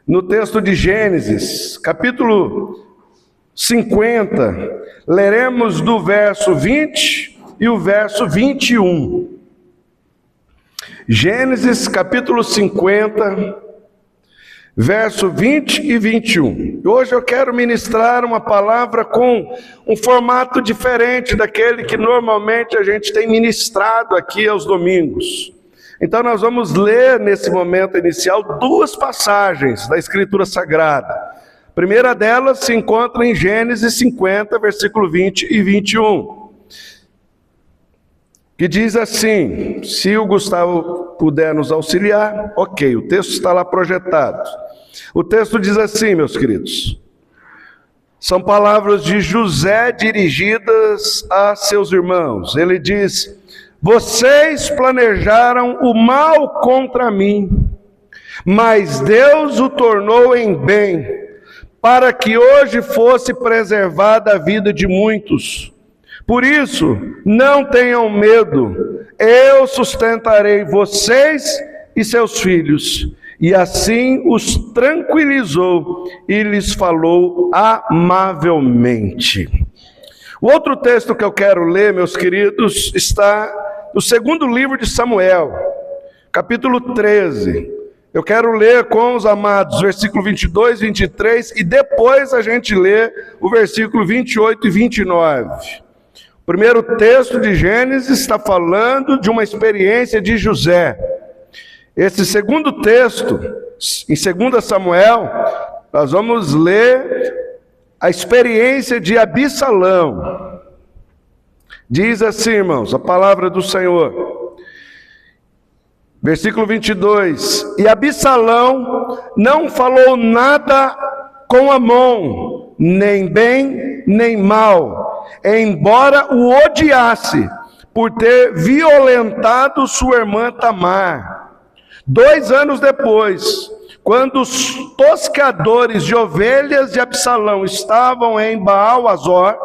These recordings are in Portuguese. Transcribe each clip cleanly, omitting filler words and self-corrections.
no texto de Gênesis, capítulo 50, leremos do verso 20 e o verso 21. Gênesis, capítulo 50, verso 20 e 21. Hoje eu quero ministrar uma palavra com um formato diferente daquele que normalmente a gente tem ministrado aqui aos domingos. Então nós vamos ler nesse momento inicial duas passagens da Escritura Sagrada. A primeira delas se encontra em Gênesis 50, versículo 20 e 21. Que diz assim, se o Gustavo puder nos auxiliar, ok, o texto está lá projetado. O texto diz assim, meus queridos, são palavras de José dirigidas a seus irmãos. Ele diz: vocês planejaram o mal contra mim, mas Deus o tornou em bem, para que hoje fosse preservada a vida de muitos. Por isso, não tenham medo, eu sustentarei vocês e seus filhos. E assim os tranquilizou e lhes falou amavelmente. O outro texto que eu quero ler, meus queridos, está no segundo livro de Samuel, capítulo 13. Eu quero ler com os amados, versículo 22, 23, e depois a gente lê o versículo 28 e 29. O primeiro texto de Gênesis está falando de uma experiência de José. Esse segundo texto, em 2 Samuel, nós vamos ler a experiência de Absalão. Diz assim, irmãos, a palavra do Senhor. Versículo 22. E Absalão não falou nada com Amnon, nem bem, nem mal, embora o odiasse por ter violentado sua irmã Tamar. 2 anos depois, quando os tosqueadores de ovelhas de Absalão estavam em Baal-Azor,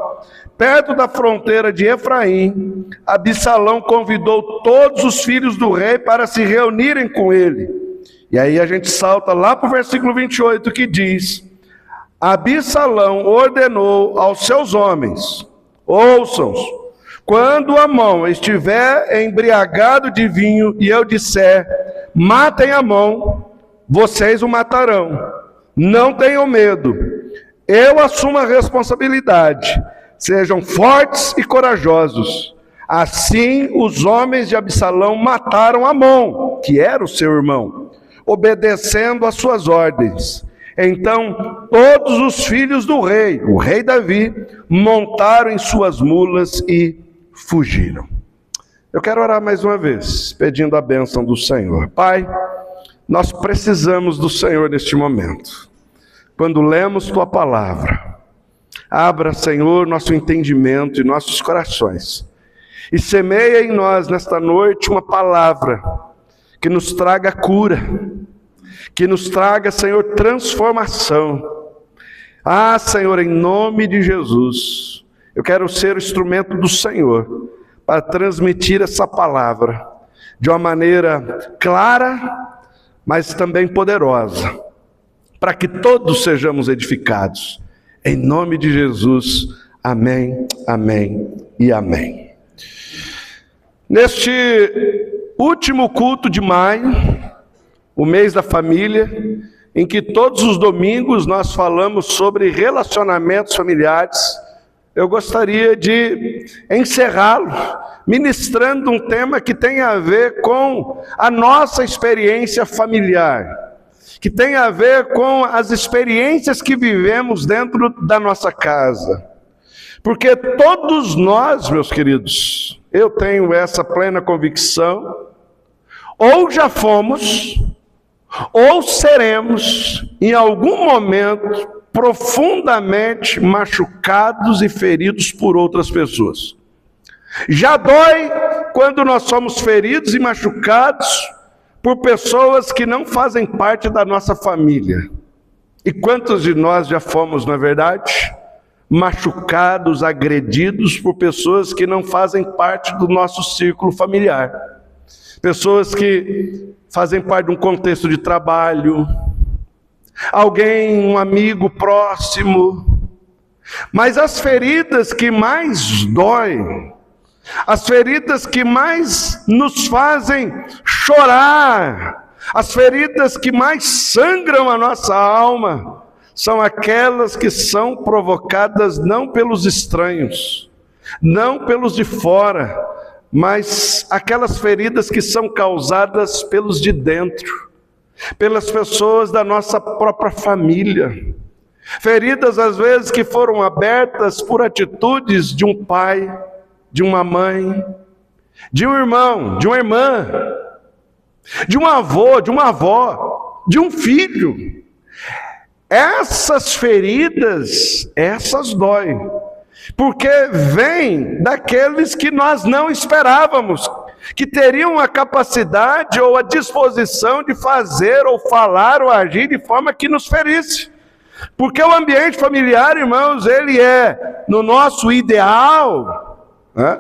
perto da fronteira de Efraim, Absalão convidou todos os filhos do rei para se reunirem com ele. E aí a gente salta lá para o versículo 28 que diz: Absalão ordenou aos seus homens, ouçam-os, quando Amnon estiver embriagado de vinho e eu disser, matem Amnon, vocês o matarão. Não tenham medo. Eu assumo a responsabilidade. Sejam fortes e corajosos. Assim, os homens de Absalão mataram Amnon, que era o seu irmão, obedecendo às suas ordens. Então, todos os filhos do rei, o rei Davi, montaram em suas mulas e fugiram. Eu quero orar mais uma vez, pedindo a bênção do Senhor. Pai, nós precisamos do Senhor neste momento. Quando lemos Tua palavra, abra, Senhor, nosso entendimento e nossos corações. E semeia em nós, nesta noite, uma palavra que nos traga cura, que nos traga, Senhor, transformação. Ah, Senhor, em nome de Jesus, eu quero ser o instrumento do Senhor para transmitir essa palavra de uma maneira clara, mas também poderosa, para que todos sejamos edificados. Em nome de Jesus, amém, amém e amém. Neste último culto de maio, o mês da família, em que todos os domingos nós falamos sobre relacionamentos familiares, eu gostaria de encerrá-lo ministrando um tema que tem a ver com a nossa experiência familiar, que tem a ver com as experiências que vivemos dentro da nossa casa. Porque todos nós, meus queridos, eu tenho essa plena convicção, ou já fomos, ou seremos, em algum momento, profundamente machucados e feridos por outras pessoas. Já dói quando nós somos feridos e machucados por pessoas que não fazem parte da nossa família. E quantos de nós já fomos, na verdade, machucados, agredidos por pessoas que não fazem parte do nosso círculo familiar? Pessoas que fazem parte de um contexto de trabalho, alguém, um amigo próximo. Mas as feridas que mais doem, as feridas que mais nos fazem chorar, as feridas que mais sangram a nossa alma, são aquelas que são provocadas não pelos estranhos, não pelos de fora, mas aquelas feridas que são causadas pelos de dentro, pelas pessoas da nossa própria família. Feridas às vezes que foram abertas por atitudes de um pai, de uma mãe, de um irmão, de uma irmã, de um avô, de uma avó, de um filho. Essas feridas, essas doem, porque vêm daqueles que nós não esperávamos, que teriam a capacidade ou a disposição de fazer ou falar ou agir de forma que nos ferisse. Porque o ambiente familiar, irmãos, ele é, no nosso ideal,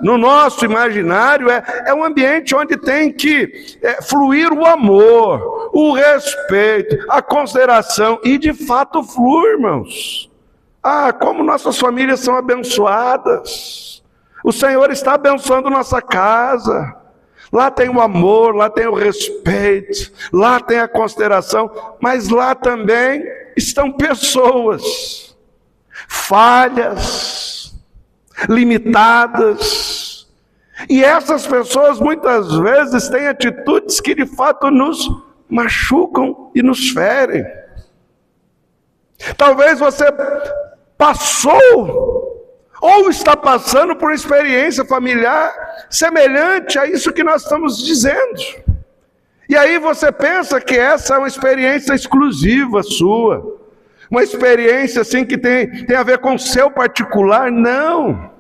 no nosso imaginário, é um ambiente onde tem que fluir o amor, o respeito, a consideração, e de fato flui, irmãos. Como nossas famílias são abençoadas. O Senhor está abençoando nossa casa. Lá tem o amor, lá tem o respeito, lá tem a consideração, mas lá também estão pessoas falhas, limitadas, e essas pessoas muitas vezes têm atitudes que de fato nos machucam e nos ferem. Talvez você passou ou está passando por uma experiência familiar semelhante a isso que nós estamos dizendo. E aí você pensa que essa é uma experiência exclusiva sua, uma experiência assim que tem a ver com o seu particular. Não.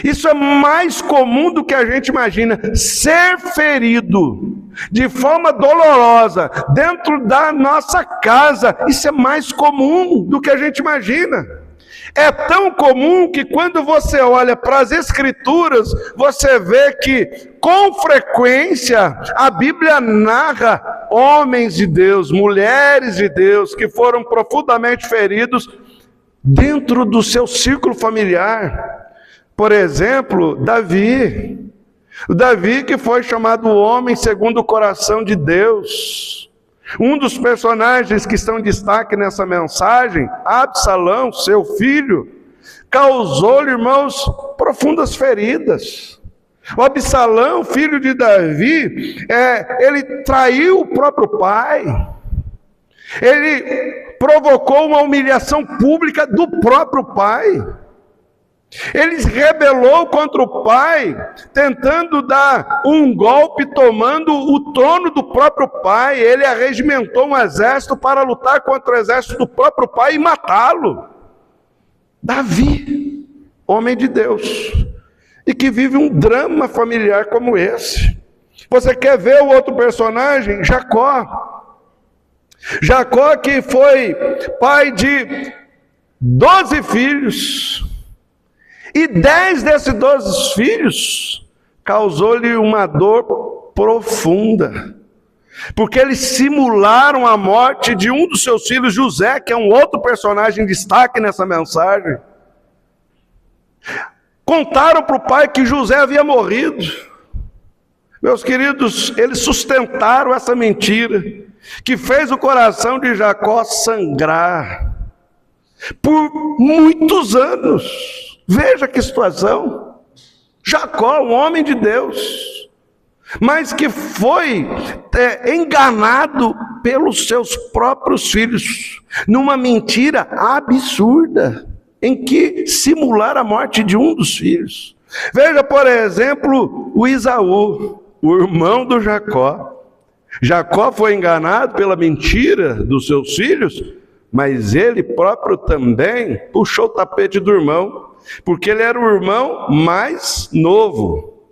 Isso é mais comum do que a gente imagina. Ser ferido de forma dolorosa dentro da nossa casa, isso é mais comum do que a gente imagina. É tão comum que quando você olha para as Escrituras, você vê que com frequência a Bíblia narra homens de Deus, mulheres de Deus, que foram profundamente feridos dentro do seu círculo familiar. Por exemplo, Davi. O Davi que foi chamado o homem segundo o coração de Deus. Um dos personagens que estão em destaque nessa mensagem, Absalão, seu filho, causou-lhe, irmãos, profundas feridas. O Absalão, filho de Davi, ele traiu o próprio pai. Ele provocou uma humilhação pública do próprio pai. Ele se rebelou contra o pai, tentando dar um golpe, tomando o trono do próprio pai. Ele arregimentou um exército para lutar contra o exército do próprio pai e matá-lo. Davi, homem de Deus, e que vive um drama familiar como esse. Você quer ver o outro personagem? Jacó. Jacó, que foi pai de 12 filhos. E 10 desses 12 filhos causou-lhe uma dor profunda, porque eles simularam a morte de um dos seus filhos, José, que é um outro personagem em destaque nessa mensagem. Contaram para o pai que José havia morrido. Meus queridos, eles sustentaram essa mentira, que fez o coração de Jacó sangrar por muitos anos. Veja que situação. Jacó, um homem de Deus, mas que foi enganado pelos seus próprios filhos, numa mentira absurda, em que simularam a morte de um dos filhos. Veja, por exemplo, o Esaú, o irmão do Jacó. Jacó foi enganado pela mentira dos seus filhos, mas ele próprio também puxou o tapete do irmão, porque ele era o irmão mais novo.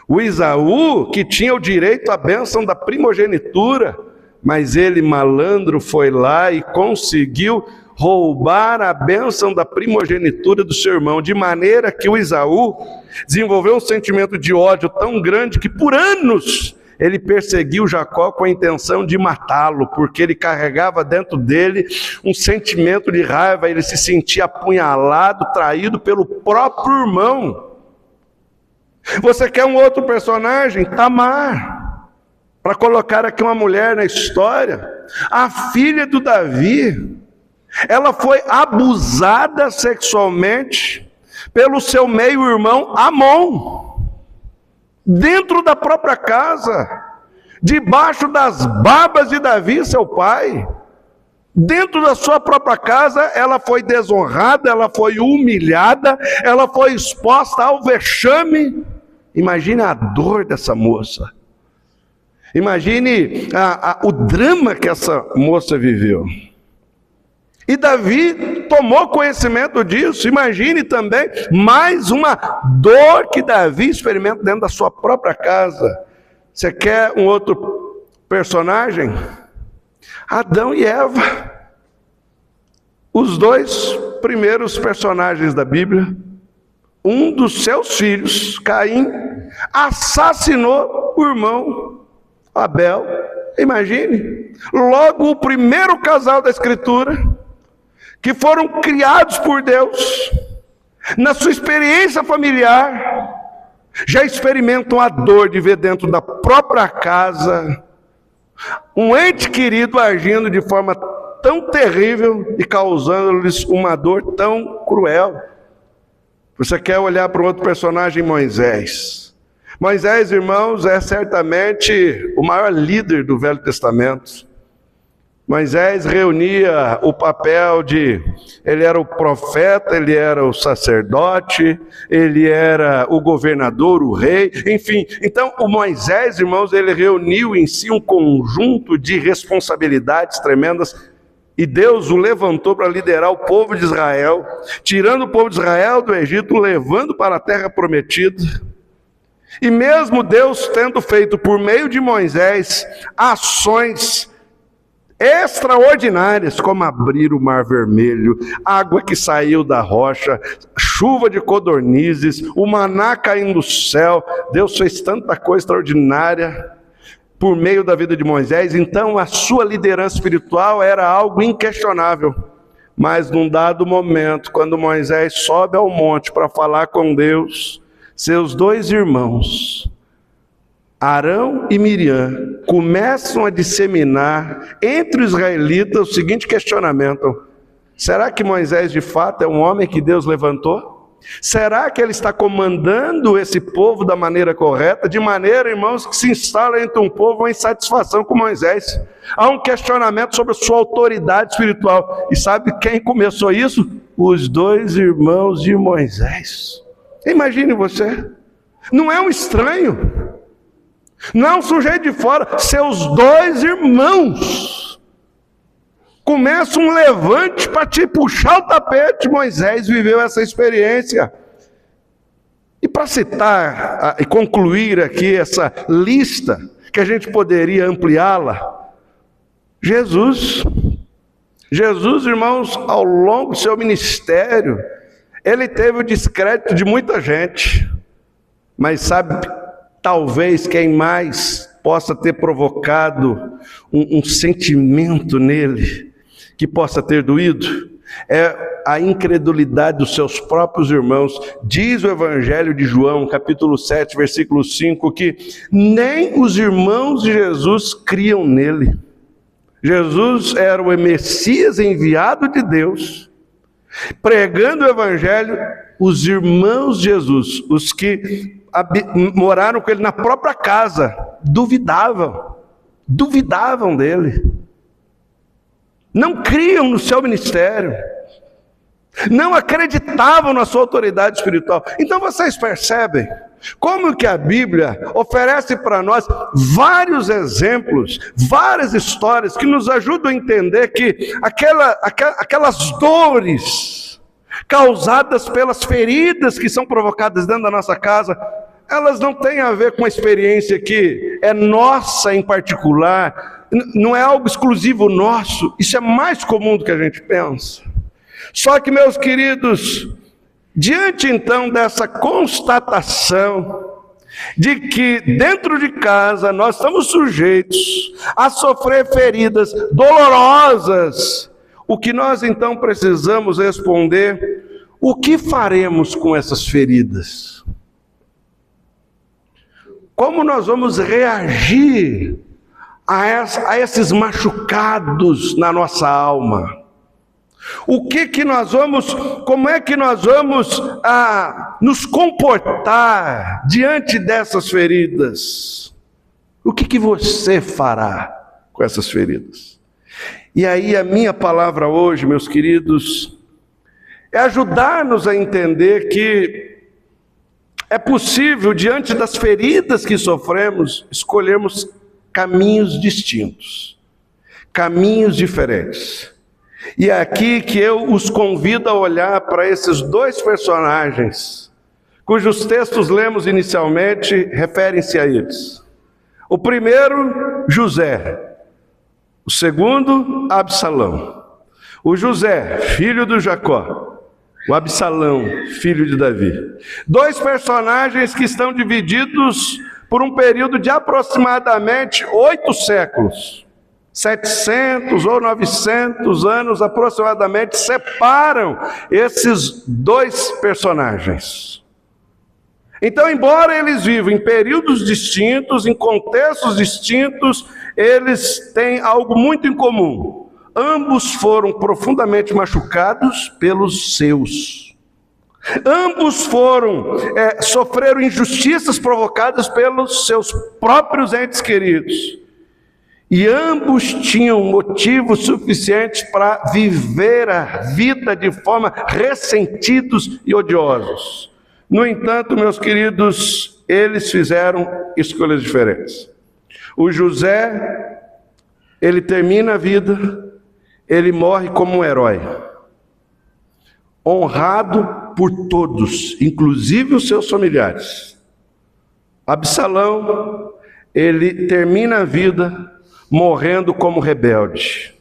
O Esaú, que tinha o direito à bênção da primogenitura, mas ele, malandro, foi lá e conseguiu roubar a bênção da primogenitura do seu irmão, de maneira que o Esaú desenvolveu um sentimento de ódio tão grande que por anos ele perseguiu Jacó com a intenção de matá-lo, porque ele carregava dentro dele um sentimento de raiva, ele se sentia apunhalado, traído pelo próprio irmão. Você quer um outro personagem? Tamar. Para colocar aqui uma mulher na história, a filha do Davi, ela foi abusada sexualmente pelo seu meio-irmão Amon, dentro da própria casa, debaixo das barbas de Davi, seu pai. Dentro da sua própria casa, ela foi desonrada, ela foi humilhada, ela foi exposta ao vexame. Imagine a dor dessa moça. Imagine o drama que essa moça viveu. E Davi tomou conhecimento disso. Imagine também mais uma dor que Davi experimenta dentro da sua própria casa. Você quer um outro personagem? Adão e Eva. Os dois primeiros personagens da Bíblia. Um dos seus filhos, Caim, assassinou o irmão Abel. Imagine. Logo o primeiro casal da Escritura, que foram criados por Deus, na sua experiência familiar, já experimentam a dor de ver dentro da própria casa um ente querido agindo de forma tão terrível e causando-lhes uma dor tão cruel. Você quer olhar para um outro personagem, Moisés. Moisés, irmãos, é certamente o maior líder do Velho Testamento. Moisés reunia o papel de... ele era o profeta, ele era o sacerdote, ele era o governador, o rei, enfim. Então, o Moisés, irmãos, ele reuniu em si um conjunto de responsabilidades tremendas, e Deus o levantou para liderar o povo de Israel, tirando o povo de Israel do Egito, levando para a terra prometida. E mesmo Deus tendo feito por meio de Moisés ações extraordinárias, como abrir o Mar Vermelho, água que saiu da rocha, chuva de codornizes, o maná caindo do céu, Deus fez tanta coisa extraordinária por meio da vida de Moisés. Então a sua liderança espiritual era algo inquestionável. Mas num dado momento, quando Moisés sobe ao monte para falar com Deus, seus dois irmãos, Arão e Miriam, começam a disseminar entre os israelitas o seguinte questionamento: será que Moisés de fato é um homem que Deus levantou? Será que ele está comandando esse povo da maneira correta? De maneira, irmãos, que se instala entre um povo uma insatisfação com Moisés. Há um questionamento sobre a sua autoridade espiritual. E sabe quem começou isso? Os dois irmãos de Moisés. Imagine você. Não é um estranho. Não é um sujeito de fora. Seus dois irmãos começa um levante para te puxar o tapete. Moisés viveu essa experiência. E para citar e concluir aqui essa lista, que a gente poderia ampliá-la, Jesus, irmãos, ao longo do seu ministério, ele teve o descrédito de muita gente, mas sabe, talvez quem mais possa ter provocado um sentimento nele, que possa ter doído, é a incredulidade dos seus próprios irmãos. Diz o Evangelho de João, capítulo 7, versículo 5, que nem os irmãos de Jesus criam nele. Jesus era o Messias enviado de Deus, pregando o Evangelho. Os irmãos de Jesus, os que moraram com ele na própria casa, duvidavam dele. Não criam no seu ministério, não acreditavam na sua autoridade espiritual. Então vocês percebem como que a Bíblia oferece para nós vários exemplos, várias histórias que nos ajudam a entender que aquelas dores causadas pelas feridas que são provocadas dentro da nossa casa, elas não têm a ver com a experiência que é nossa em particular, não é algo exclusivo nosso. Isso é mais comum do que a gente pensa. Só que, meus queridos, diante então dessa constatação de que dentro de casa nós estamos sujeitos a sofrer feridas dolorosas, o que nós então precisamos responder: o que faremos com essas feridas? Como nós vamos reagir a esses machucados na nossa alma? Como é que nós vamos nos comportar diante dessas feridas? O que você fará com essas feridas? E aí a minha palavra hoje, meus queridos, é ajudar-nos a entender que é possível, diante das feridas que sofremos, escolhermos caminhos distintos, caminhos diferentes. E é aqui que eu os convido a olhar para esses dois personagens, cujos textos lemos inicialmente, referem-se a eles. O primeiro, José. O segundo, Absalão. O José, filho do Jacó. O Absalão, filho de Davi. Dois personagens que estão divididos por um período de aproximadamente 8 séculos. 700 ou 900 anos aproximadamente separam esses dois personagens. Então, embora eles vivam em períodos distintos, em contextos distintos, eles têm algo muito em comum. Ambos foram profundamente machucados pelos seus. Ambos sofreram injustiças provocadas pelos seus próprios entes queridos. E ambos tinham motivos suficientes para viver a vida de forma ressentidos e odiosos. No entanto, meus queridos, eles fizeram escolhas diferentes. O José, ele termina a vida, ele morre como um herói, honrado por todos, inclusive os seus familiares. Absalão, ele termina a vida morrendo como rebelde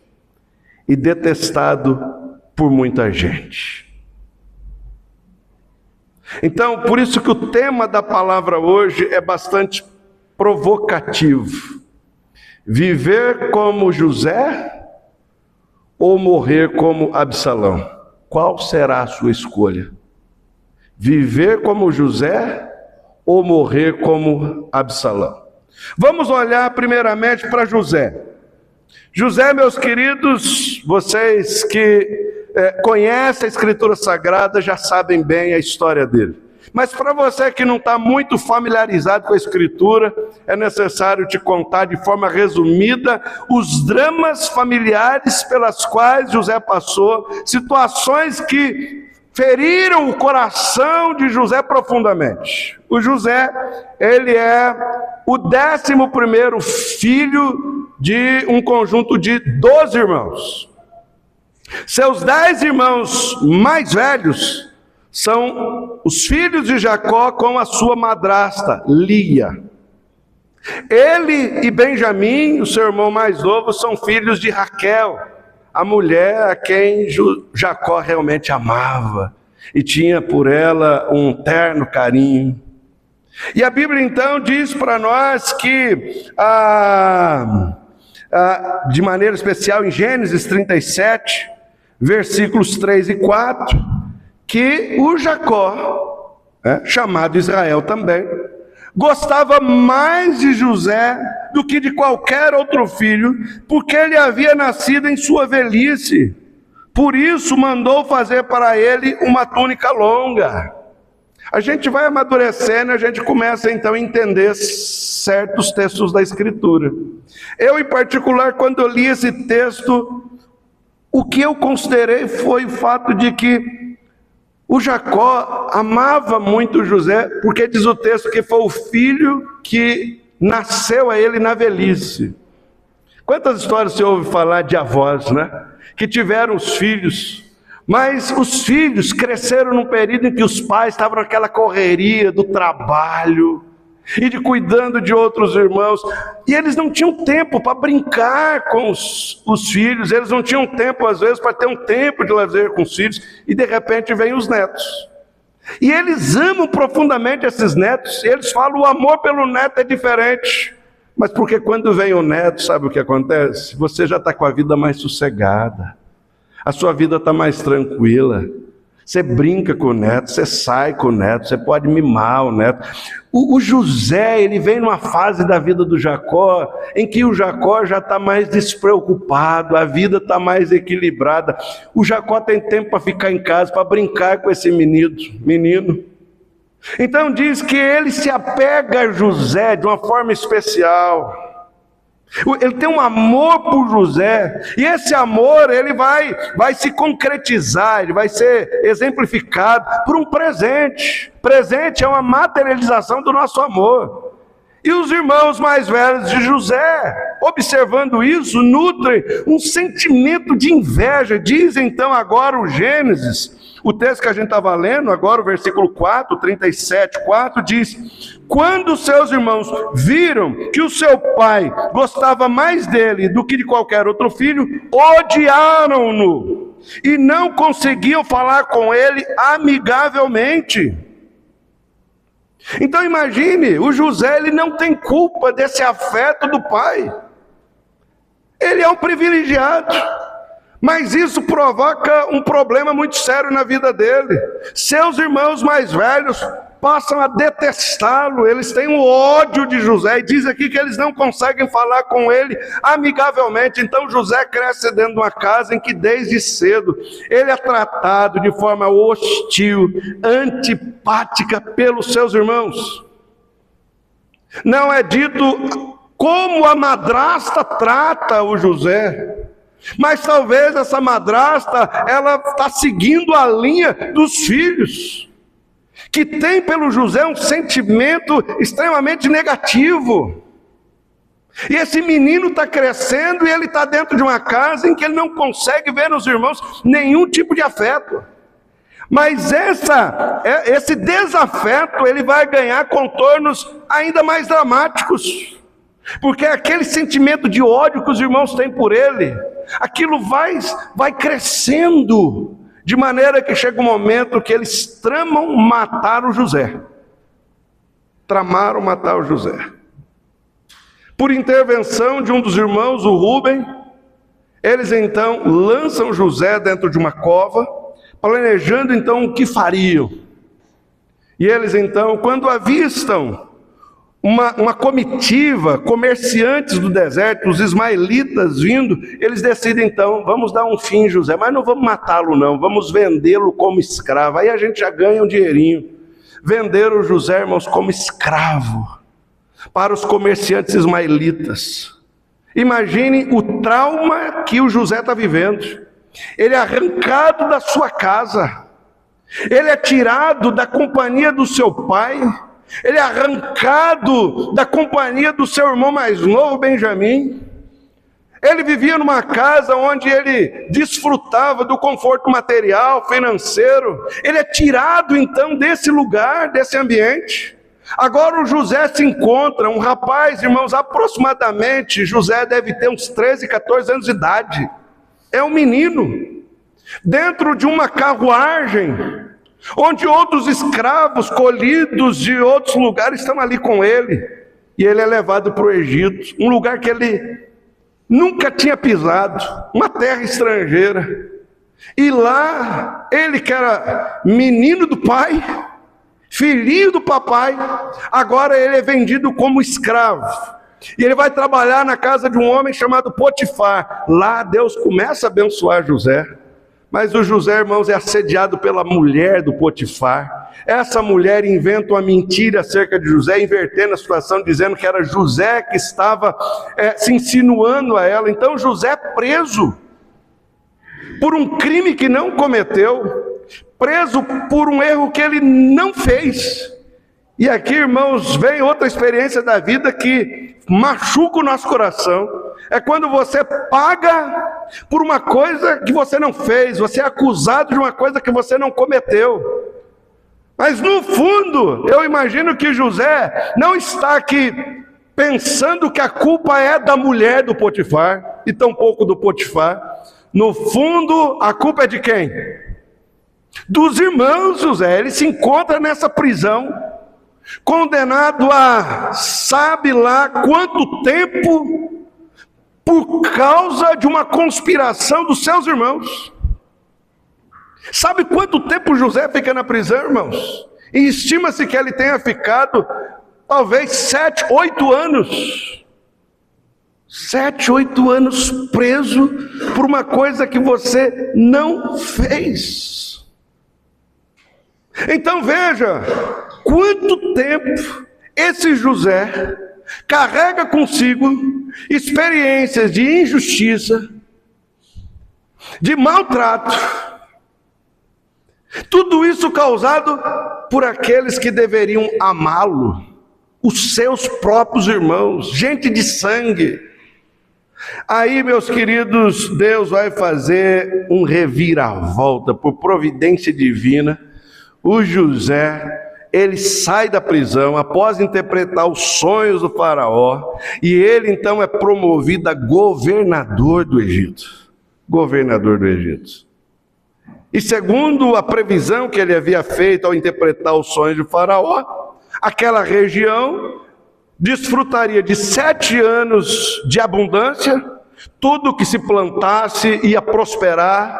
e detestado por muita gente. Então, por isso que o tema da palavra hoje é bastante provocativo. Viver como José ou morrer como Absalão? Qual será a sua escolha? Viver como José ou morrer como Absalão? Vamos olhar primeiramente para José. José, meus queridos, vocês que conhecem a Escritura Sagrada já sabem bem a história dele. Mas para você que não está muito familiarizado com a Escritura, é necessário te contar de forma resumida os dramas familiares pelas quais José passou, situações que feriram o coração de José profundamente. O José, ele é o 11º filho de um conjunto de 12 irmãos. Seus 10 irmãos mais velhos são os filhos de Jacó com a sua madrasta, Lia. Ele e Benjamim, o seu irmão mais novo, são filhos de Raquel, a mulher a quem Jacó realmente amava e tinha por ela um terno carinho. E a Bíblia então diz para nós que, de maneira especial em Gênesis 37, versículos 3 e 4, que o Jacó, chamado Israel também, gostava mais de José do que de qualquer outro filho, porque ele havia nascido em sua velhice. Por isso mandou fazer para ele uma túnica longa. A gente vai amadurecendo e a gente começa então a entender certos textos da Escritura. Eu, em particular, quando eu li esse texto, o que eu considerei foi o fato de que o Jacó amava muito José, porque diz o texto que foi o filho que nasceu a ele na velhice. Quantas histórias você ouve falar de avós, né? Que tiveram os filhos, mas os filhos cresceram num período em que os pais estavam naquela correria do trabalho e de cuidando de outros irmãos, e eles não tinham tempo para brincar com os filhos, eles não tinham tempo às vezes para ter um tempo de lazer com os filhos, e de repente vêm os netos. E eles amam profundamente esses netos. E eles falam, o amor pelo neto é diferente. Mas porque quando vem o neto, sabe o que acontece? Você já está com a vida mais sossegada. A sua vida está mais tranquila. Você brinca com o neto, você sai com o neto, você pode mimar o neto. O José, ele vem numa fase da vida do Jacó, em que o Jacó já está mais despreocupado, a vida está mais equilibrada. O Jacó tem tempo para ficar em casa, para brincar com esse menino. Então diz que ele se apega a José de uma forma especial. Ele tem um amor por José, e esse amor ele vai se concretizar, ele vai ser exemplificado por um presente. Presente é uma materialização do nosso amor. E os irmãos mais velhos de José, observando isso, nutrem um sentimento de inveja. Diz então agora o Gênesis, o texto que a gente estava lendo, agora o versículo 4, 37:4, diz: quando seus irmãos viram que o seu pai gostava mais dele do que de qualquer outro filho, odiaram-no e não conseguiam falar com ele amigavelmente. Então imagine, o José ele não tem culpa desse afeto do pai. Ele é um privilegiado. Mas isso provoca um problema muito sério na vida dele. Seus irmãos mais velhos passam a detestá-lo, eles têm um ódio de José, e diz aqui que eles não conseguem falar com ele amigavelmente. Então José cresce dentro de uma casa em que desde cedo ele é tratado de forma hostil, antipática pelos seus irmãos. Não é dito como a madrasta trata o José, mas talvez essa madrasta, ela está seguindo a linha dos filhos, que tem pelo José um sentimento extremamente negativo. E esse menino está crescendo e ele está dentro de uma casa em que ele não consegue ver nos irmãos nenhum tipo de afeto. Mas esse desafeto, ele vai ganhar contornos ainda mais dramáticos. Porque aquele sentimento de ódio que os irmãos têm por ele, aquilo vai crescendo, de maneira que chega um momento que eles tramam matar o José. Tramaram matar o José. Por intervenção de um dos irmãos, o Rúben, eles então lançam José dentro de uma cova, planejando então o que fariam. E eles então, quando avistam uma comitiva, comerciantes do deserto, os ismaelitas vindo, eles decidem então, vamos dar um fim em José, mas não vamos matá-lo não, vamos vendê-lo como escravo. Aí a gente já ganha um dinheirinho. Venderam o José, irmãos, como escravo para os comerciantes ismaelitas. Imagine o trauma que o José está vivendo. Ele é arrancado da sua casa, ele é tirado da companhia do seu pai, ele é arrancado da companhia do seu irmão mais novo, Benjamim. Ele vivia numa casa onde ele desfrutava do conforto material, financeiro. Ele é tirado então desse lugar, desse ambiente. Agora o José se encontra, um rapaz, irmãos, aproximadamente, José deve ter uns 13, 14 anos de idade. É um menino, dentro de uma carruagem, onde outros escravos colhidos de outros lugares estão ali com ele. E ele é levado para o Egito, um lugar que ele nunca tinha pisado, uma terra estrangeira. E lá, ele que era menino do pai, filhinho do papai, agora ele é vendido como escravo. E ele vai trabalhar na casa de um homem chamado Potifar. Lá Deus começa a abençoar José. Mas o José, irmãos, é assediado pela mulher do Potifar. Essa mulher inventa uma mentira acerca de José, invertendo a situação, dizendo que era José que estava se insinuando a ela. Então José é preso por um crime que não cometeu, preso por um erro que ele não fez. E aqui, irmãos, vem outra experiência da vida que machuca o nosso coração. É quando você paga por uma coisa que você não fez, você é acusado de uma coisa que você não cometeu. Mas no fundo, eu imagino que José não está aqui pensando que a culpa é da mulher do Potifar, e tampouco do Potifar. No fundo, a culpa é de quem? dos irmãos José. Ele se encontra nessa prisão, condenado a sabe lá quanto tempo, por causa de uma conspiração dos seus irmãos. Sabe quanto tempo José fica na prisão, irmãos? E estima-se que ele tenha ficado talvez 7, 8 anos. 7, 8 anos preso por uma coisa que você não fez. Então veja, quanto tempo esse José carrega consigo experiências de injustiça, de maltrato, tudo isso causado por aqueles que deveriam amá-lo, os seus próprios irmãos, gente de sangue. Aí, meus queridos, Deus vai fazer um reviravolta por providência divina. O José, ele sai da prisão após interpretar os sonhos do faraó, e ele então é promovido a governador do Egito. Governador do Egito. E segundo a previsão que ele havia feito ao interpretar os sonhos de faraó, aquela região desfrutaria de 7 anos de abundância, tudo que se plantasse ia prosperar,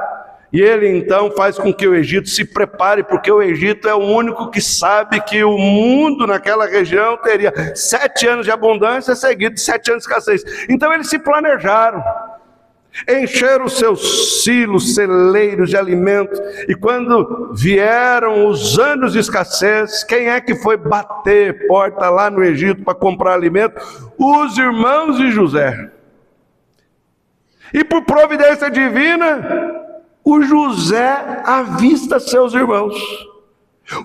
e ele então faz com que o Egito se prepare, porque o Egito é o único que sabe que o mundo naquela região teria 7 anos de abundância, seguido de 7 anos de escassez. Então eles se planejaram, encheram os seus silos, celeiros de alimento, e quando vieram os anos de escassez, quem é que foi bater porta lá no Egito para comprar alimento? Os irmãos de José. E por providência divina, o José avista seus irmãos,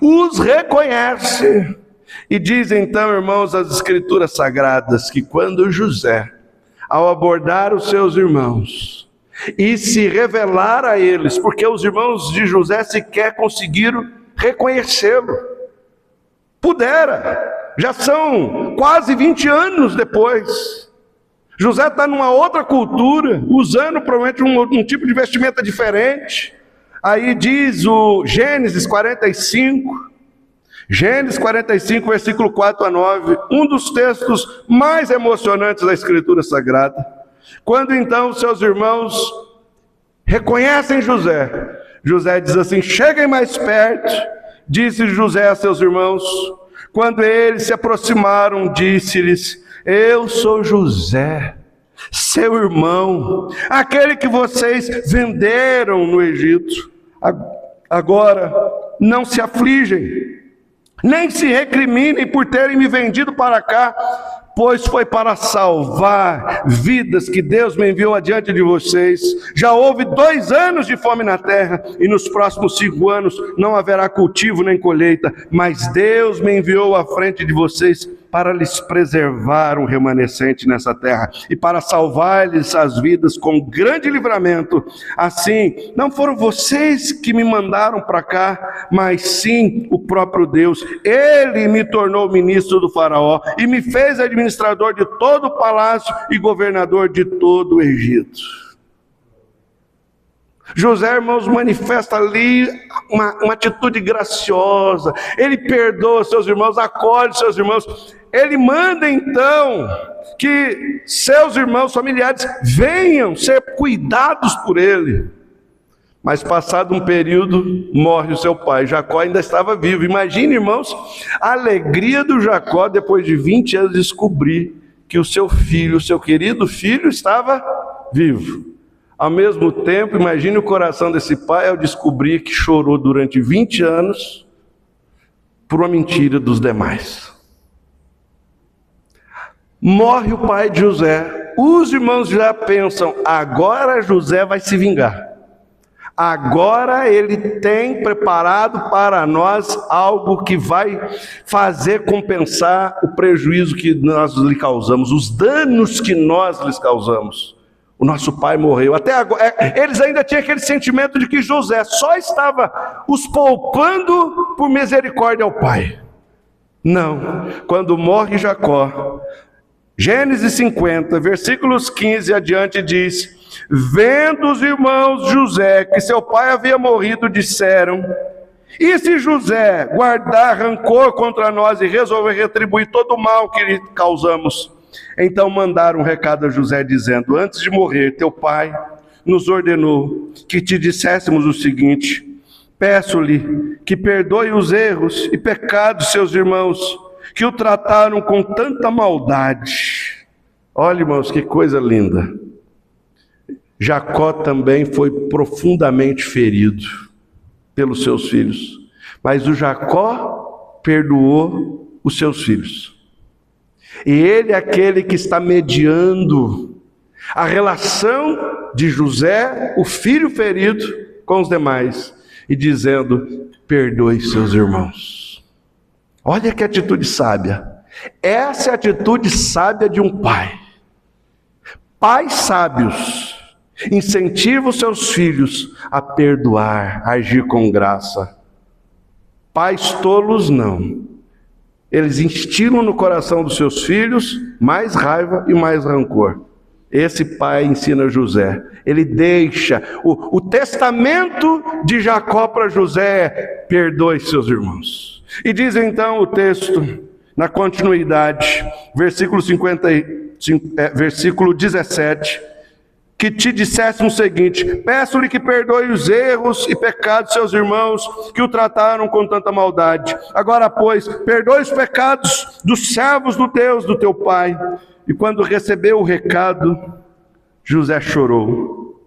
os reconhece, e diz então, irmãos, as escrituras sagradas, que quando José, ao abordar os seus irmãos e se revelar a eles, porque os irmãos de José sequer conseguiram reconhecê-lo, pudera, já são quase 20 anos depois, José está numa outra cultura, usando provavelmente um tipo de vestimenta diferente. Aí diz o Gênesis 45, versículo 4 a 9, um dos textos mais emocionantes da Escritura Sagrada. Quando então seus irmãos reconhecem José, José diz assim: cheguem mais perto, disse José a seus irmãos. Quando eles se aproximaram, disse-lhes: eu sou José, seu irmão, aquele que vocês venderam no Egito. Agora não se afligem, nem se recriminem por terem me vendido para cá, pois foi para salvar vidas que Deus me enviou adiante de vocês. Já houve 2 anos de fome na terra, e nos próximos 5 anos não haverá cultivo nem colheita, mas Deus me enviou à frente de vocês para lhes preservar um remanescente nessa terra, e para salvar-lhes as vidas com grande livramento. Assim, não foram vocês que me mandaram para cá, mas sim o próprio Deus. Ele me tornou ministro do faraó, e me fez administrador de todo o palácio e governador de todo o Egito. José, irmãos, manifesta ali uma atitude graciosa. Ele perdoa seus irmãos, acolhe seus irmãos. Ele manda então que seus irmãos familiares venham ser cuidados por ele. Mas passado um período, morre o seu pai. Jacó ainda estava vivo. Imagine, irmãos, a alegria do Jacó depois de 20 anos descobrir que o seu filho, o seu querido filho, estava vivo. Ao mesmo tempo, imagine o coração desse pai ao descobrir que chorou durante 20 anos por uma mentira dos demais. Morre o pai de José. Os irmãos já pensam: agora José vai se vingar. Agora ele tem preparado para nós algo que vai fazer compensar o prejuízo que nós lhe causamos, os danos que nós lhes causamos. O nosso pai morreu. Até agora, eles ainda tinham aquele sentimento de que José só estava os poupando por misericórdia ao pai. Não, quando morre Jacó, Gênesis 50, versículos 15 adiante diz Vendo os irmãos José que seu pai havia morrido, disseram: e se José guardar rancor contra nós e resolver retribuir todo o mal que lhe causamos? Então mandaram um recado a José, dizendo: antes de morrer, teu pai nos ordenou que te disséssemos o seguinte: peço-lhe que perdoe os erros e pecados de seus irmãos, que o trataram com tanta maldade. Olha, irmãos, que coisa linda. Jacó também foi profundamente ferido pelos seus filhos, mas o Jacó perdoou os seus filhos. E ele é aquele que está mediando a relação de José, o filho ferido, com os demais, e dizendo: perdoe seus irmãos. Olha que atitude sábia. Essa é a atitude sábia de um pai. Pais sábios incentivam seus filhos a perdoar, a agir com graça. Pais tolos não. Eles instilam no coração dos seus filhos mais raiva e mais rancor. Esse pai ensina José. Ele deixa o testamento de Jacó para José: perdoe seus irmãos. E diz então o texto, na continuidade, versículo 17, que te dissessem o seguinte: peço-lhe que perdoe os erros e pecados de seus irmãos, que o trataram com tanta maldade. Agora, pois, perdoe os pecados dos servos do Deus, do teu pai. E quando recebeu o recado, José chorou.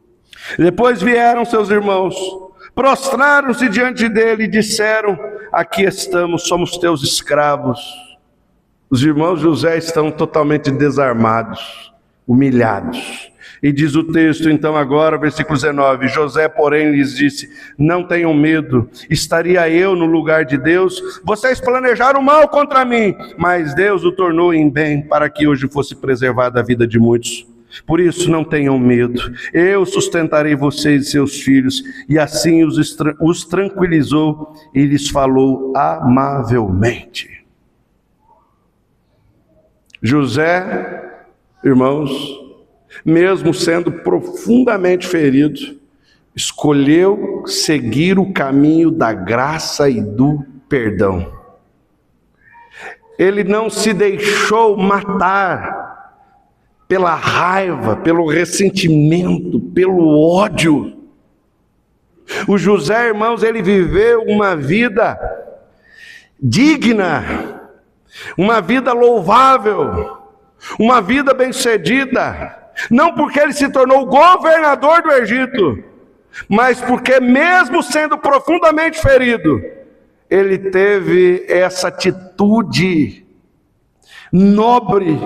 Depois vieram seus irmãos, prostraram-se diante dele e disseram: aqui estamos, somos teus escravos. Os irmãos José estão totalmente desarmados, humilhados. E diz o texto, então agora, versículo 19: José, porém, lhes disse: não tenham medo, estaria eu no lugar de Deus? Vocês planejaram mal contra mim, mas Deus o tornou em bem, para que hoje fosse preservada a vida de muitos. Por isso não tenham medo, eu sustentarei vocês e seus filhos. E assim os tranquilizou e lhes falou amavelmente. José, irmãos, mesmo sendo profundamente ferido, escolheu seguir o caminho da graça e do perdão. Ele não se deixou matar pela raiva, pelo ressentimento, pelo ódio. O José, irmãos, ele viveu uma vida digna, uma vida louvável, uma vida bem-sucedida. Não porque ele se tornou governador do Egito, mas porque mesmo sendo profundamente ferido, ele teve essa atitude nobre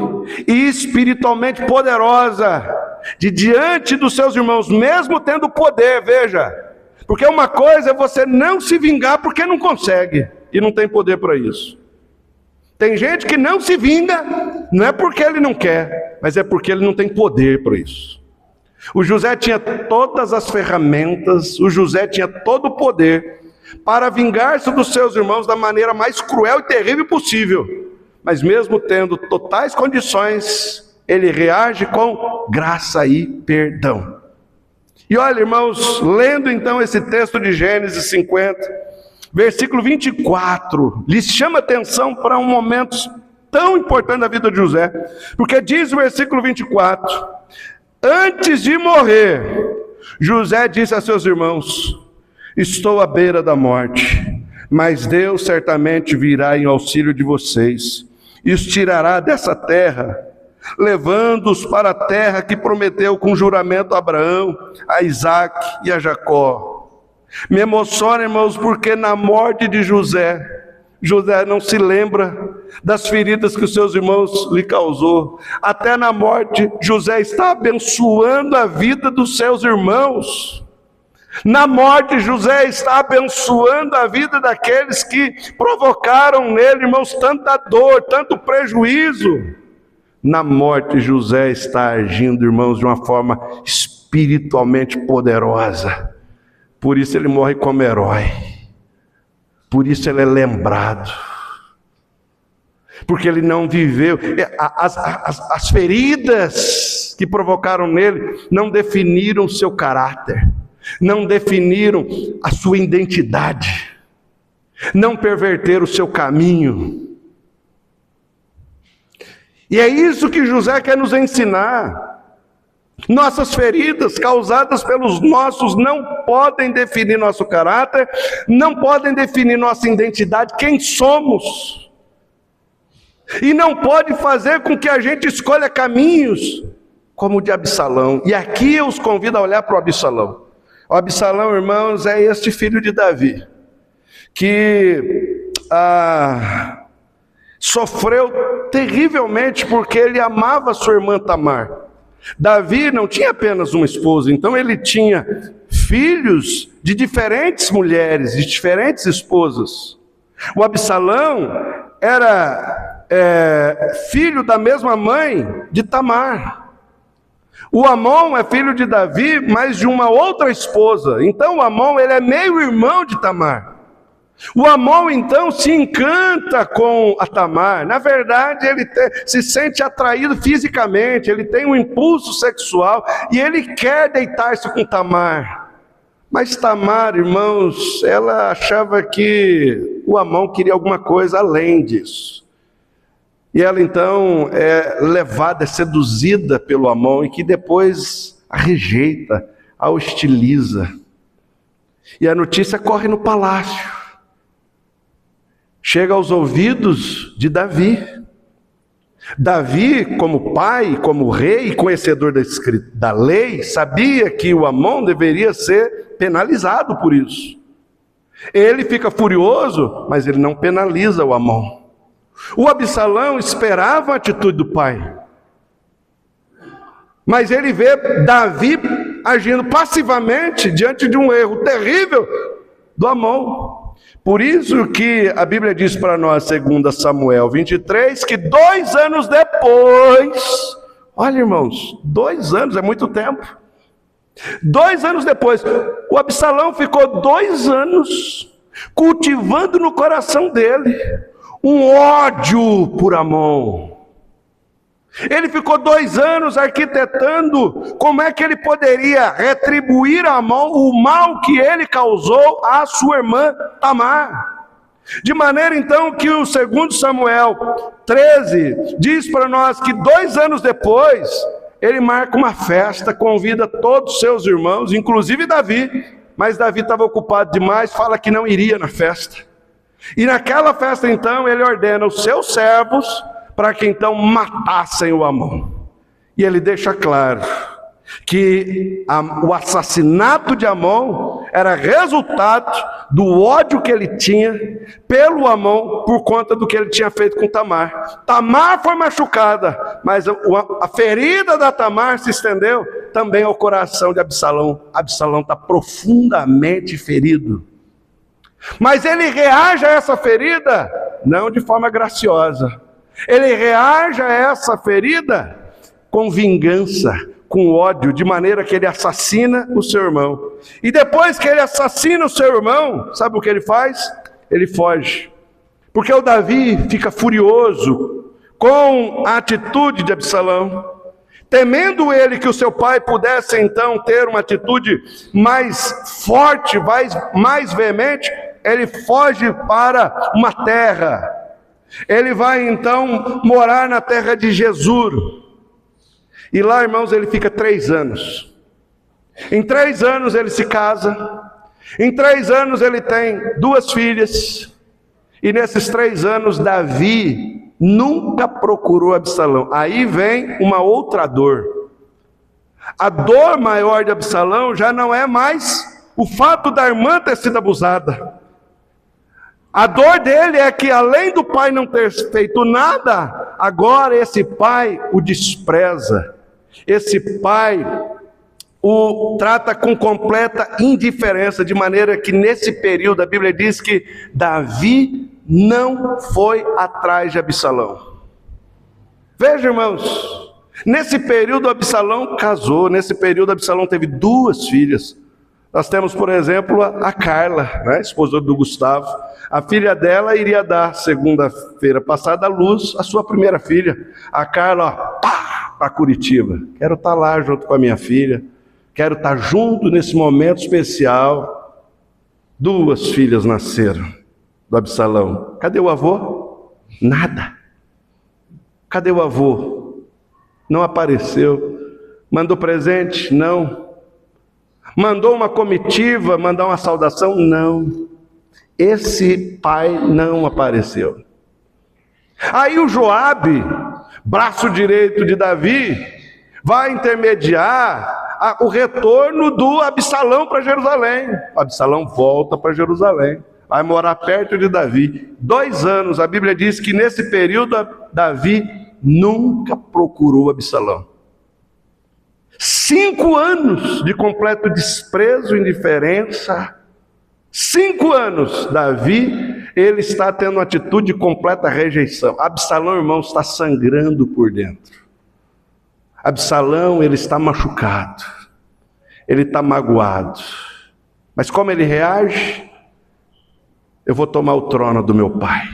e espiritualmente poderosa, de diante dos seus irmãos, mesmo tendo poder, veja, porque uma coisa é você não se vingar porque não consegue, e não tem poder para isso. Tem gente que não se vinga, não é porque ele não quer, mas é porque ele não tem poder para isso. O José tinha todas as ferramentas, o José tinha todo o poder para vingar-se dos seus irmãos da maneira mais cruel e terrível possível. Mas mesmo tendo totais condições, ele reage com graça e perdão. E olha, irmãos, lendo então esse texto de Gênesis 50, versículo 24, lhes chama atenção para um momento tão importante da vida de José, porque diz o versículo 24: antes de morrer, José disse a seus irmãos: estou à beira da morte, mas Deus certamente virá em auxílio de vocês e os tirará dessa terra, levando-os para a terra que prometeu com juramento a Abraão, a Isaac e a Jacó. Me emociona, irmãos, porque na morte de José não se lembra das feridas que os seus irmãos lhe causou. Até na morte, José está abençoando a vida dos seus irmãos. Na morte, José está abençoando a vida daqueles que provocaram nele, irmãos, tanta dor, tanto prejuízo. Na morte, José está agindo, irmãos, de uma forma espiritualmente poderosa. Por isso ele morre como herói. Por isso ele é lembrado. Porque ele não viveu as feridas circunstâncias que provocaram nele não definiram o seu caráter, não definiram a sua identidade, não perverteram o seu caminho. E é isso que José quer nos ensinar. Nossas feridas causadas pelos nossos não podem definir nosso caráter, não podem definir nossa identidade, quem somos. E não pode fazer com que a gente escolha caminhos como o de Absalão. E aqui eu os convido a olhar para o Absalão. O Absalão, irmãos, é este filho de Davi, que sofreu terrivelmente porque ele amava sua irmã Tamar. Davi não tinha apenas uma esposa, então ele tinha filhos de diferentes mulheres, de diferentes esposas. O Absalão era filho da mesma mãe de Tamar. O Amon é filho de Davi, mas de uma outra esposa. Então o Amon, ele é meio irmão de Tamar. O Amon então se encanta com a Tamar. Na verdade ele se sente atraído fisicamente, ele tem um impulso sexual e ele quer deitar-se com Tamar. Mas Tamar, irmãos, ela achava que o Amon queria alguma coisa além disso. E ela então é levada, é seduzida pelo Amon, e que depois a rejeita, a hostiliza. E a notícia corre no palácio. Chega aos ouvidos de Davi. Davi, como pai, como rei, conhecedor da lei, sabia que o Amon deveria ser penalizado por isso. Ele fica furioso, mas ele não penaliza o Amon. O Absalão esperava a atitude do pai, mas ele vê Davi agindo passivamente diante de um erro terrível do Amon. Por isso que a Bíblia diz para nós, 2 Samuel 23, que 2 anos depois, olha irmãos, 2 anos é muito tempo. 2 anos depois, o Absalão ficou 2 anos cultivando no coração dele um ódio por Amon. Ele ficou 2 anos arquitetando como é que ele poderia retribuir a Amon o mal que ele causou à sua irmã Tamar. De maneira então que o 2 Samuel 13 diz para nós que 2 anos depois, ele marca uma festa, convida todos os seus irmãos, inclusive Davi, mas Davi estava ocupado demais, fala que não iria na festa. E naquela festa então ele ordena os seus servos para que então matassem o Amon. E ele deixa claro que o assassinato de Amon era resultado do ódio que ele tinha pelo Amon por conta do que ele tinha feito com Tamar. Tamar foi machucada, mas a ferida da Tamar se estendeu também ao coração de Absalão. Absalão está profundamente ferido. Mas ele reage a essa ferida não de forma graciosa. Ele reage a essa ferida com vingança, com ódio, de maneira que ele assassina o seu irmão. E depois que ele assassina o seu irmão, sabe o que ele faz? Ele foge. Porque o Davi fica furioso com a atitude de Absalão, temendo ele que o seu pai pudesse então ter uma atitude mais forte, mais veemente, ele foge para uma terra. Ele vai então morar na terra de Jesur. E lá, irmãos, ele fica 3 anos. Em 3 anos ele se casa. Em 3 anos ele tem 2 filhas. E nesses 3 anos Davi nunca procurou Absalão. Aí vem uma outra dor. A dor maior de Absalão já não é mais o fato da irmã ter sido abusada. A dor dele é que, além do pai não ter feito nada, agora esse pai o despreza. Esse pai o trata com completa indiferença, de maneira que nesse período a Bíblia diz que Davi não foi atrás de Absalão. Veja, irmãos, nesse período Absalão casou, nesse período Absalão teve 2 filhas. Nós temos, por exemplo, a Carla, né, esposa do Gustavo. A filha dela iria dar, segunda-feira passada, à luz a sua primeira filha. A Carla, para Curitiba. Quero estar lá junto com a minha filha. Quero estar junto nesse momento especial. 2 filhas nasceram do Absalão. Cadê o avô? Nada. Cadê o avô? Não apareceu. Mandou presente? Não. Mandou uma comitiva, mandar uma saudação? Não. Esse pai não apareceu. Aí o Joabe, braço direito de Davi, vai intermediar o retorno do Absalão para Jerusalém. O Absalão volta para Jerusalém, vai morar perto de Davi. 2 anos, a Bíblia diz que nesse período Davi nunca procurou Absalão. 5 anos de completo desprezo, indiferença. 5 anos, Davi, ele está tendo uma atitude de completa rejeição. Absalão, irmãos, está sangrando por dentro. Absalão, ele está machucado. Ele está magoado. Mas como ele reage? Eu vou tomar o trono do meu pai.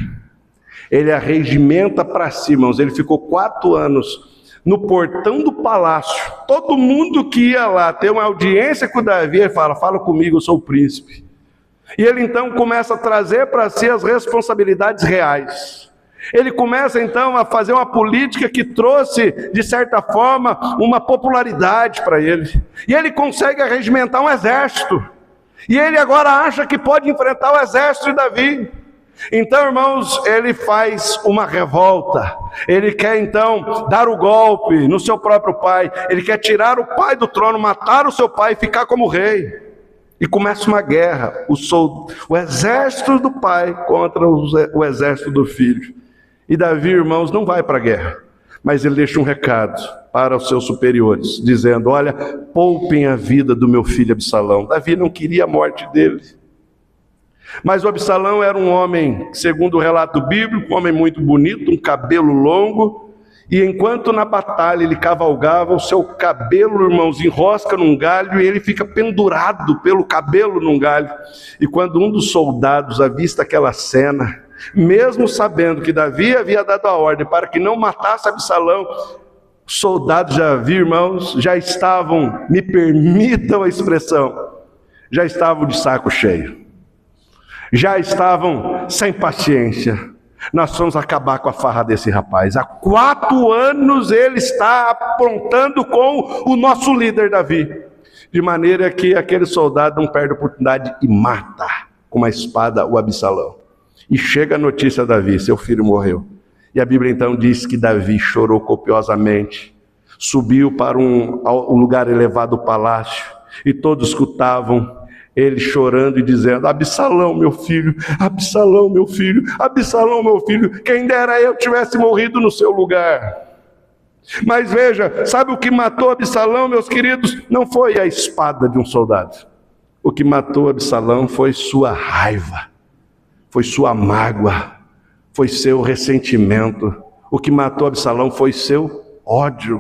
Ele arregimenta para si, irmãos. Ele ficou 4 anos no portão do palácio. Todo mundo que ia lá ter uma audiência com Davi, ele fala comigo, eu sou o príncipe. E ele então começa a trazer para si as responsabilidades reais. Ele começa então a fazer uma política que trouxe, de certa forma, uma popularidade para ele. E ele consegue arregimentar um exército. E ele agora acha que pode enfrentar o exército de Davi. Então, irmãos, ele faz uma revolta. Ele quer então dar o golpe no seu próprio pai. Ele quer tirar o pai do trono, matar o seu pai e ficar como rei. E começa uma guerra, o exército do pai contra o exército do filho. E Davi, irmãos, não vai para a guerra, mas ele deixa um recado para os seus superiores, dizendo: olha, poupem a vida do meu filho Absalão. Davi não queria a morte dele. Mas o Absalão era um homem, segundo o relato bíblico, um homem muito bonito, um cabelo longo, e enquanto na batalha ele cavalgava, o seu cabelo, irmãos, enrosca num galho e ele fica pendurado pelo cabelo num galho. E quando um dos soldados avista aquela cena, mesmo sabendo que Davi havia dado a ordem para que não matasse Absalão, os soldados já viram, irmãos, já estavam, me permitam a expressão, já estavam de saco cheio. Já estavam sem paciência. Nós vamos acabar com a farra desse rapaz. Há 4 anos ele está aprontando com o nosso líder Davi. De maneira que aquele soldado não perde a oportunidade e mata com uma espada o Absalão. E chega a notícia a Davi: seu filho morreu. E a Bíblia então diz que Davi chorou copiosamente. Subiu para um lugar elevado do palácio. E todos escutavam ele chorando e dizendo: Absalão, meu filho, Absalão, meu filho, Absalão, meu filho, quem dera eu tivesse morrido no seu lugar. Mas veja, sabe o que matou Absalão, meus queridos? Não foi a espada de um soldado. O que matou Absalão foi sua raiva, foi sua mágoa, foi seu ressentimento. O que matou Absalão foi seu ódio.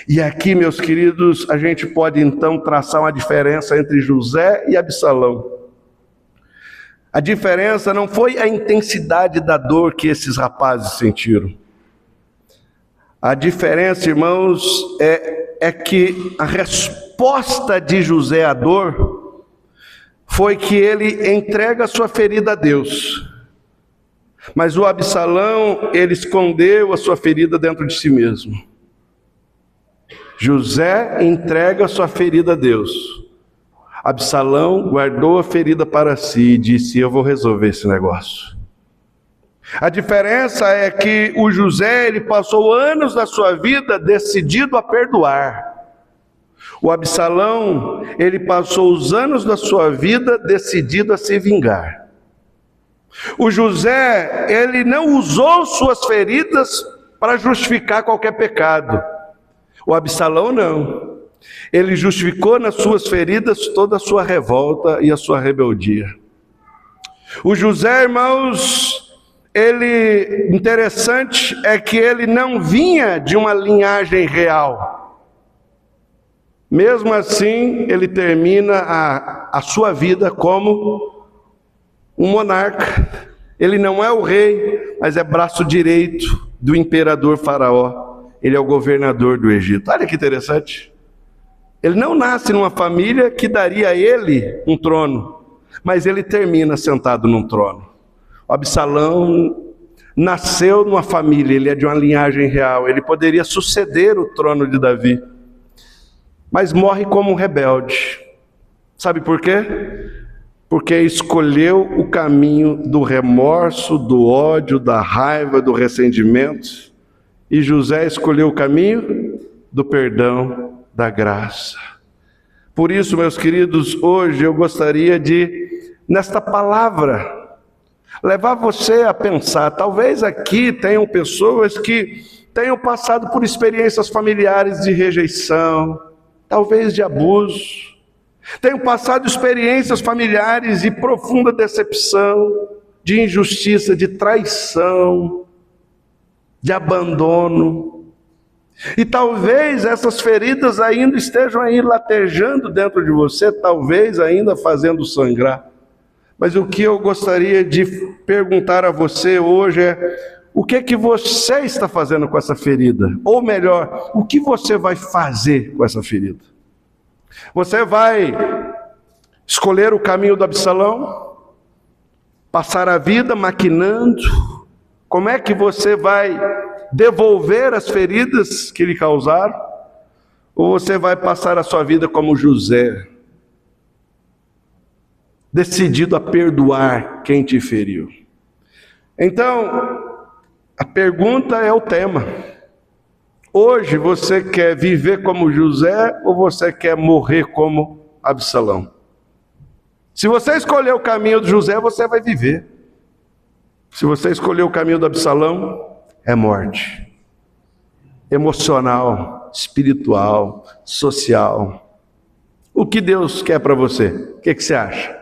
E aqui, meus queridos, a gente pode então traçar uma diferença entre José e Absalão. A diferença não foi a intensidade da dor que esses rapazes sentiram. A diferença, irmãos, é que a resposta de José à dor foi que ele entrega a sua ferida a Deus. Mas o Absalão, ele escondeu a sua ferida dentro de si mesmo. José entrega a sua ferida a Deus. Absalão guardou a ferida para si e disse: eu vou resolver esse negócio. A diferença é que o José, ele passou anos da sua vida decidido a perdoar. O Absalão, ele passou os anos da sua vida decidido a se vingar. O José, ele não usou suas feridas para justificar qualquer pecado. O Absalão não. Ele justificou nas suas feridas toda a sua revolta e a sua rebeldia. O José, irmãos, interessante é que ele não vinha de uma linhagem real. Mesmo assim, ele termina a sua vida como um monarca. Ele não é o rei, mas é braço direito do imperador Faraó. ele é o governador do Egito. Olha que interessante. Ele não nasce numa família que daria a ele um trono, mas ele termina sentado num trono. O Absalão nasceu numa família, ele é de uma linhagem real, ele poderia suceder o trono de Davi, mas morre como um rebelde. Sabe por quê? Porque escolheu o caminho do remorso, do ódio, da raiva, do ressentimento, e José escolheu o caminho do perdão, da graça. Por isso, meus queridos, hoje eu gostaria de, nesta palavra, levar você a pensar. Talvez aqui tenham pessoas que tenham passado por experiências familiares de rejeição, talvez de abuso, tenham passado experiências familiares de profunda decepção, de injustiça, de traição, de abandono. E talvez essas feridas ainda estejam aí latejando dentro de você, talvez ainda fazendo sangrar. Mas o que eu gostaria de perguntar a você hoje é: o que você está fazendo com essa ferida? Ou melhor, o que você vai fazer com essa ferida? Você vai escolher o caminho do Absalão? Passar a vida maquinando? Como é que você vai devolver as feridas que lhe causaram? Ou você vai passar a sua vida como José, decidido a perdoar quem te feriu? Então, a pergunta é o tema. Hoje você quer viver como José ou você quer morrer como Absalão? Se você escolher o caminho de José, você vai viver. Se você escolher o caminho do Absalão, é morte. Emocional, espiritual, social. O que Deus quer para você? O que você acha?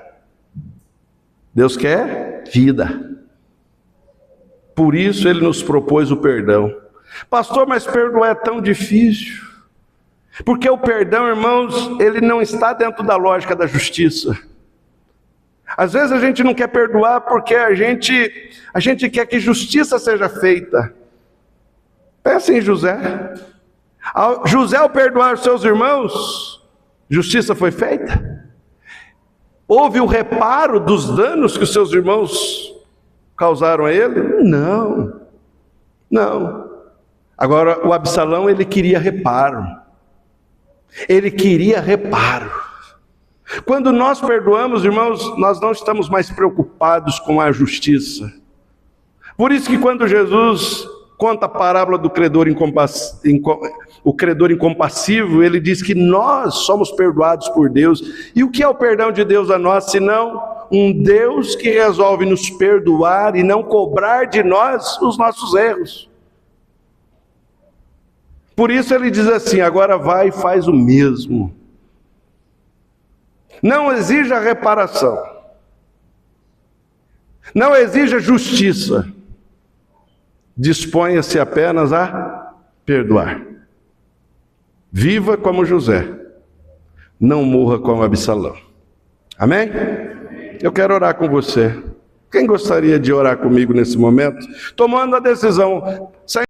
Deus quer vida. Por isso Ele nos propôs o perdão. Pastor, mas perdoar é tão difícil. Porque o perdão, irmãos, ele não está dentro da lógica da justiça. Às vezes a gente não quer perdoar porque a gente quer que justiça seja feita. Pensa em José. José, ao perdoar os seus irmãos, justiça foi feita? Houve o reparo dos danos que os seus irmãos causaram a ele? Não. Agora, o Absalão, ele queria reparo. Ele queria reparo. Quando nós perdoamos, irmãos, nós não estamos mais preocupados com a justiça. Por isso que quando Jesus conta a parábola do credor incompassível, ele diz que nós somos perdoados por Deus. E o que é o perdão de Deus a nós, senão um Deus que resolve nos perdoar e não cobrar de nós os nossos erros? Por isso ele diz assim: agora vai e faz o mesmo. Não exija reparação. Não exija justiça. Disponha-se apenas a perdoar. Viva como José. Não morra como Absalão. Amém? Eu quero orar com você. Quem gostaria de orar comigo nesse momento? Tomando a decisão.